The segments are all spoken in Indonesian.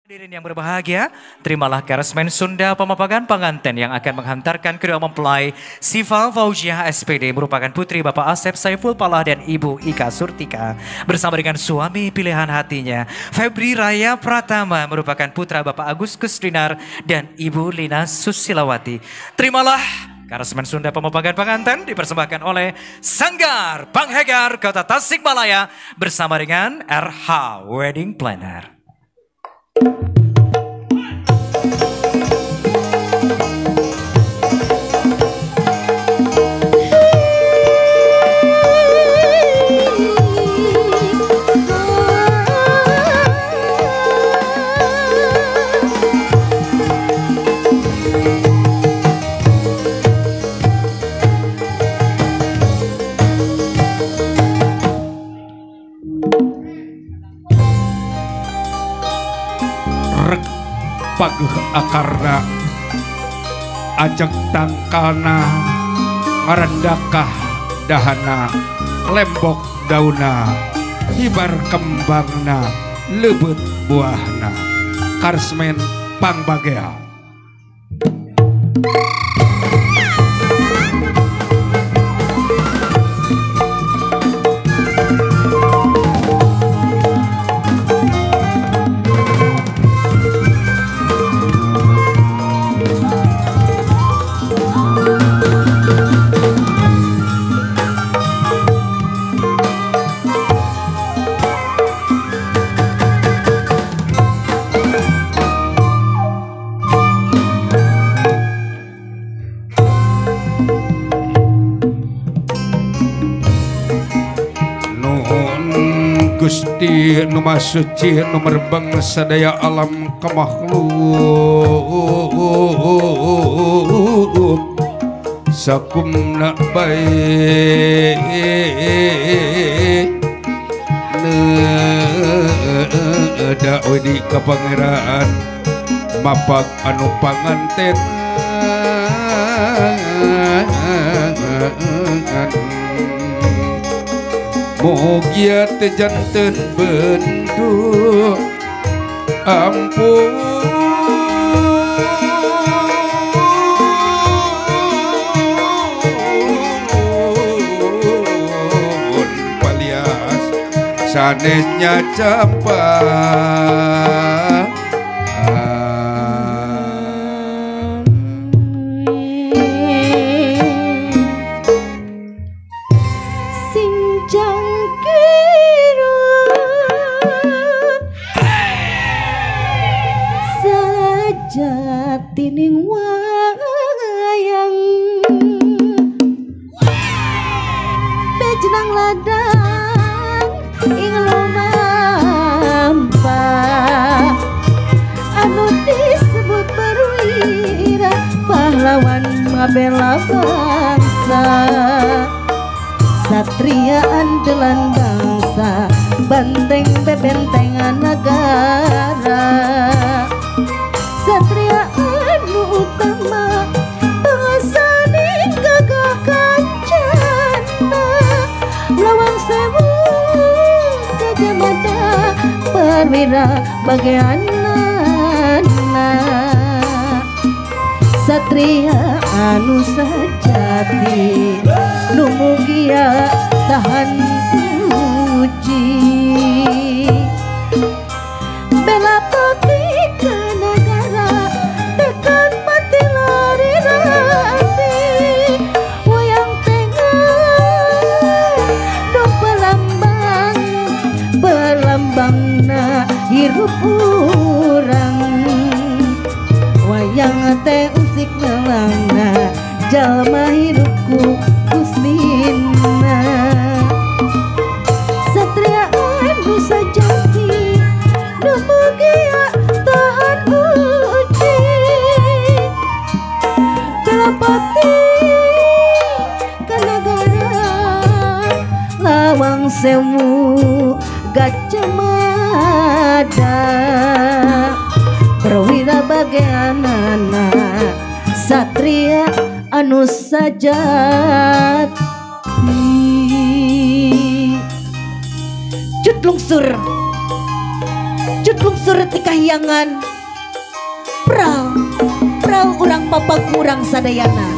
Hadirin yang berbahagia, terimalah Karesmen Sunda Pemapagan Panganten yang akan menghantarkan kedua mempelai Siva Fauziah SPD merupakan putri Bapak Asep Saiful Palah dan Ibu Ika Surtika bersama dengan suami pilihan hatinya Febri Raya Pratama merupakan putra Bapak Agus Kusdinar dan Ibu Lina Susilawati. Terimalah Karesmen Sunda Pemapagan Panganten dipersembahkan oleh Sanggar Panghegar Kota Tasikmalaya bersama dengan RH Wedding Planner. Paguh akarna ajak tangkalna ngarendakah dahana lembok dauna hibar kembangna lebet buahna Karesmen Pangbagea. Gusti nu Maha Suci nu merbang sadaya alam kamakhluk sakumna bae da wedi ka pangeran mapag anu panganten mugia teu janten bendu ampun palias sanesnya campak tining wayang bejenang ladang ing lumampa anu disebut perwira pahlawan mabela bangsa satria andalan bangsa banteng bebentengan negara satria anu utama bangsa ning gagah kancana lawang sewu Gajah Mada perwira bageanana satria anu sajati nu mugia tahan uji bela pati ka negara tekan mati lari rapi wayang tengah dong belambangna hirup urang wayang teh usik nelangna jalma hirupku Gustina satria anu sajati nu mugia tahan uji kelapati ka negara lawang sewu Gajah Mada perwira bageanana satria anu sajati cut lungsur Jutlung surut di kahyangan. Prau urang papa kurang sadayana.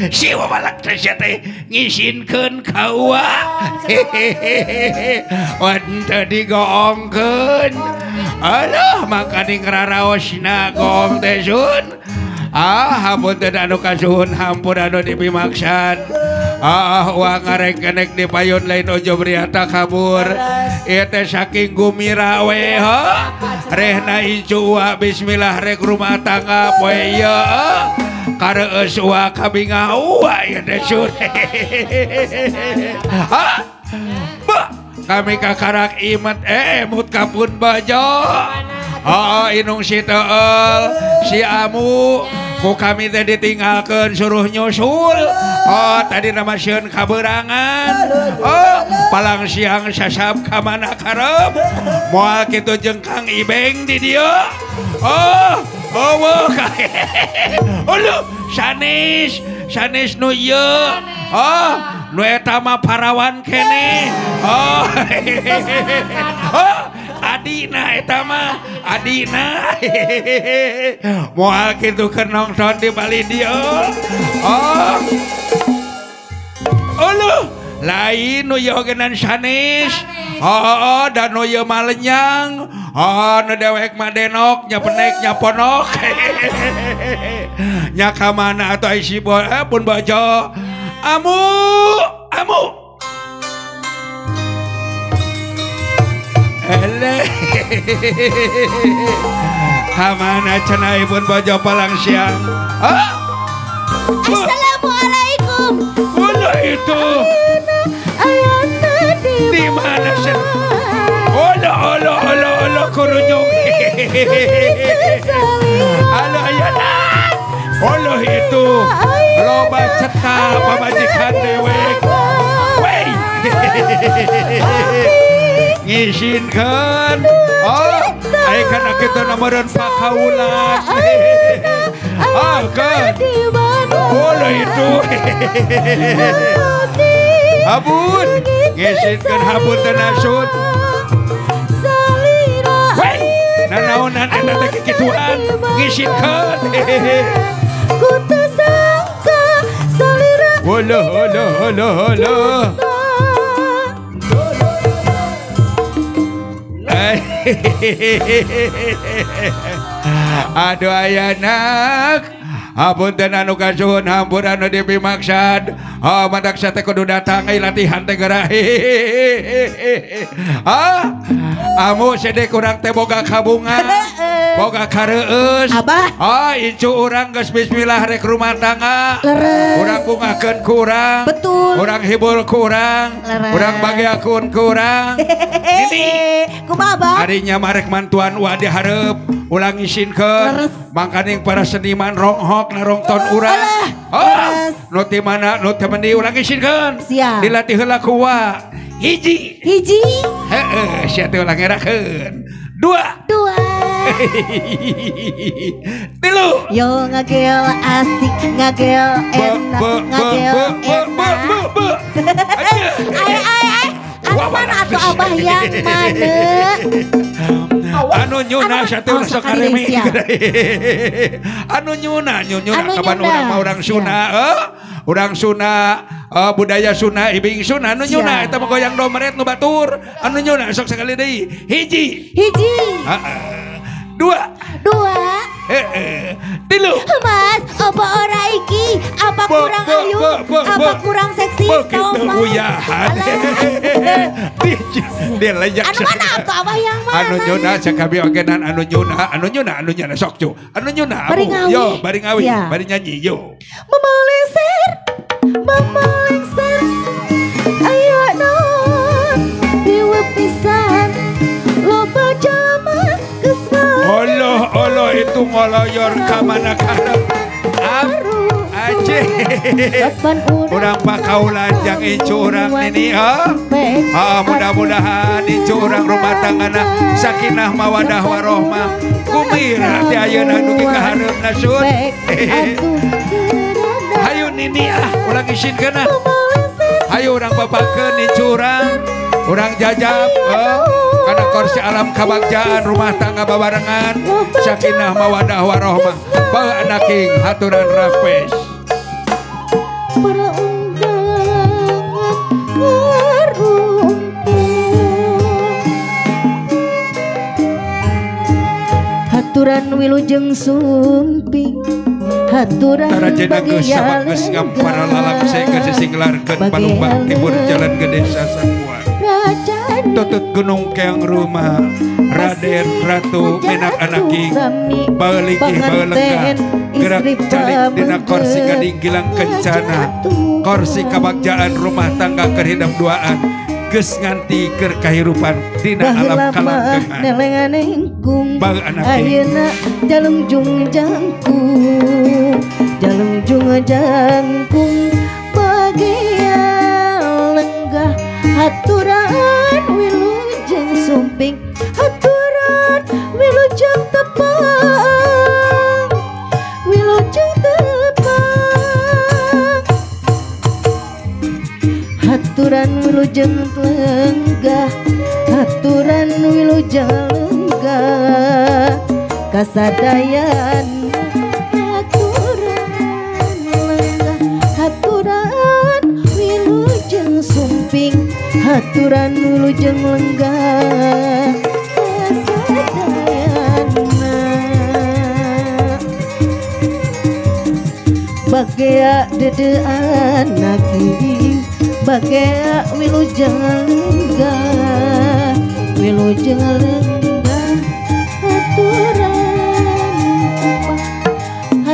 Siwa balak teh ngisinkeun kawa wanta digoongkeun alah makani ngraraosna goong teh sun hapunten anu kasuhun hampun anu dipimaksan uang ngarek kenek di payun lain ojo briata kabur ieu teh saking gumirawe rehna icua bismillah rek rumah tangga poe ieu kareus wa kabinga wa ya desun kami kakarak imet mut kapun bajo inung si teul si amu ku kami teh ditinggalkeun suruh nyusul tadi nama sieun kaberangan palang siang sasab ka mana karep moal kitu jeung Kang Ibeng di dieu sanes nu ieu nu eta mah parawan keneh adina eta mah adina moal kitu keur nongton di bali dieu lain nu ieu ogenan sanes dan nu ieu malenyang nu dewek mah denok nya penek nya ponok nya ka mana atuh isi pun bojo amu kamana cenah pun bojo palang siang Assalamualaikum. Ulah itu di mana sih Allah kurunyung Allah ya Allah itu loba cetak pamajikan dewek wey ngisinkeun aya kana kitu nomoreun pakaulan kan Allah itu abun ngisinkeun hapunten asud wey nanaonan eta teh kikituan ngisinkeun kutu sangka salira holo aduh ayanak hapunten anu kasuhun hampur anu dipimaksan mantak teh kudu datang latihan teh geura amu sede kurang teh boga kabungan boga kareueus icu urang geus bismillah rek rumah tangga urang bungakeun kurang betul urang hibur kurang urang bagiakeun kurang ini kumaha harinya marek mantuan wa dihareup ulang isinkeun mangkaning para seniman ronghok narongton urang nu ti mana nu teh mendi ulang isinkeun dilatih heula ku wa hiji hiji heeh sia teh ulang ngerakeun dua Tilu. Yo ngagel asik, ngagel enak, ngagel enak. Ay. Anu mana atuh abah yang mana? Anu nyuna satu sok karemi. Anu nyuna kapan orang Sunda, orang Sunda, budaya Sunda, ibing Sunda, anu nyuna eta mah goyang domret nu batur, anu nyuna sok sekali deui. Hiji. Dua. Tilu. Mas, apa ora iki? Apa kurang ayu? Apa kurang seksi? Begitu uyahan. Dia lejak. Anu mana atuh abah yang mana? Anu nyuna sakabi ogenan anu nyuna sok cu. Anu nyuna. Yo, bari ngawi, bari nyanyi yo. Memelengser. Ayo non. Diwe pisan. Loba jaman kesal. Allah itu ngoloyor ka mana-kana. Aceh. Urang pakaulan yang icu urang nini mudah-mudahan icu urang rumah tanggana sakinah mawadah warohmah kumira ti ayeuna dugi ka hareupna sun. Hayu nini ulang isinkeunna. Hayu urang bapakeun icu urang jajab karena kursi alam kabagjaan rumah tangga babarengan sakinah mawadah warohmah bae anaking haturan rafes para undangan ngarumpul haturan wilujeng sumping haturan bagi geus ngampara lalang sehingga sisinglarkeun panumpang timur jalan gede sasakuan tutut gunung keang rumah Raden Ratu menak anaking baeligih baelenggah gerak calik dina kursi gading gilang kencana kursi kabagjaan rumah tangga kerhidap duaan geus nganti keur kahirupan dina alam kalanggengan nelengan engkung bae anaking ayeuna jalungjung jangkung bagia lenggah haturan wilujeng sumping haturan wilujeng tepang haturan wilujeng lenggah haturan wilujeng lenggah kasadayan haturan wilujeng lenggah kasadayana bagea dedean nagi bagea wilujeng lenggah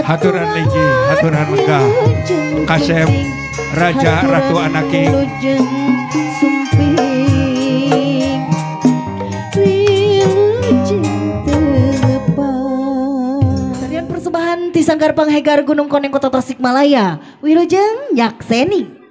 haturan lagi haturan lenggah kasep raja ratu anaking tarian persembahan ti Sanggar Panghegar Gunung Koneng Kota Tasikmalaya wilujeng nyakseni.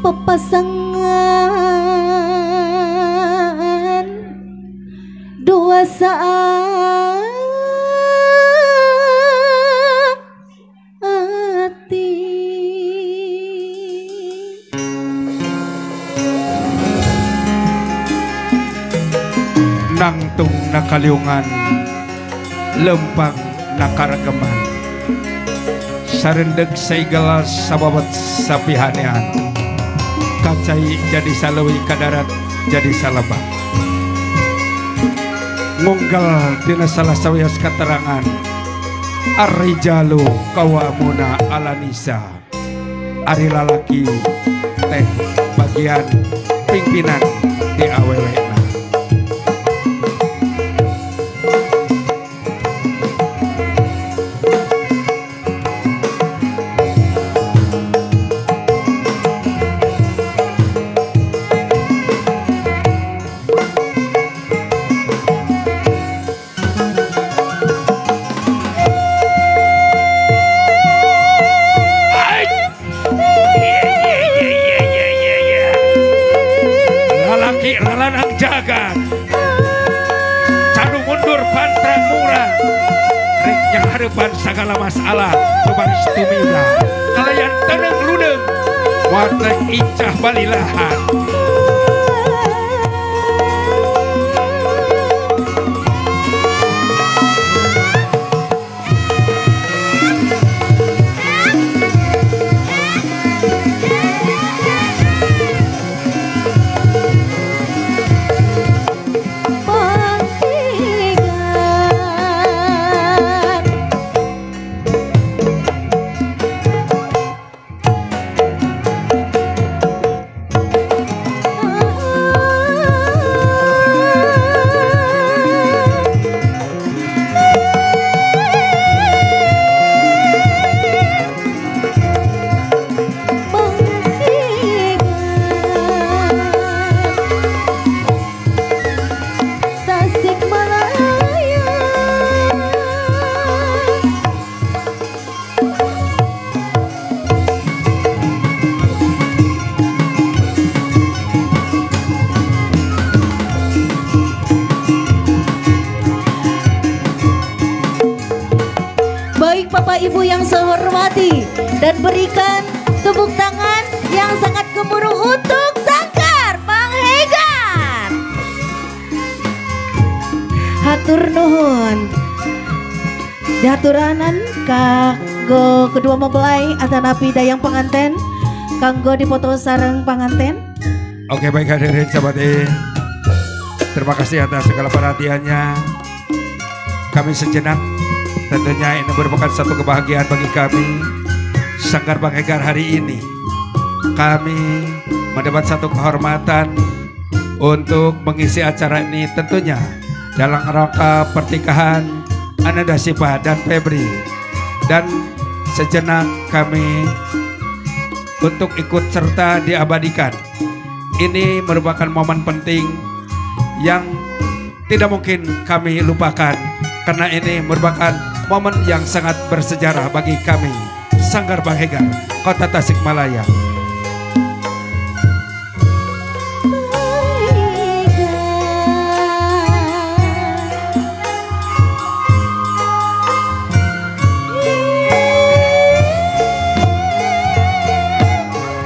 Pepasangan dua saat hati nangtung nakaliungan lempang nakarageman sarendeg saigala sababat sapihanean kacai jadi salawi kadarat jadi salabak ngunggal dina salah sawias katerangan Ar-rijalu kawamuna ala nisa ari lalaki teh bagian pimpinan di awewena. Lalanang jagat canu mundur pantang murah rek yang harapan segala masalah baris tumida kalayan tenang ludeng watrek icah balilahan Bapak Ibu yang saya hormati dan berikan tepuk tangan yang sangat gemuruh untuk Sanggar Panghegar. Hatur nuhun. Diaturanan kanggo kedua mempelai atanapi dayang penganten kanggo dipoto sareng panganten. Oke, baik hadirin sahabat terima kasih atas segala perhatiannya. Kami sejenak tentunya ini merupakan satu kebahagiaan bagi kami Sanggar Panghegar hari ini. Kami mendapat satu kehormatan untuk mengisi acara ini tentunya dalam rangka pernikahan Ananda Sipa dan Febri. Dan sejenak kami untuk ikut serta diabadikan. Ini merupakan momen penting yang tidak mungkin kami lupakan karena ini merupakan momen yang sangat bersejarah bagi kami Sanggar Panghegar Kota Tasikmalaya.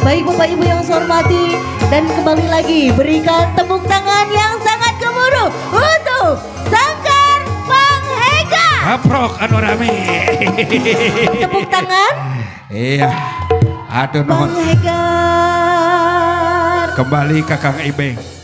Baik Bapak Ibu yang saya hormati dan kembali lagi berikan tepuk tangan yang sangat gemuruh untuk Sanggar Panghegar. Aprok anu rame. Tepuk tangan. Iya. Aduh nuhun. Panghegar. Kembali ke Kang Ibeng.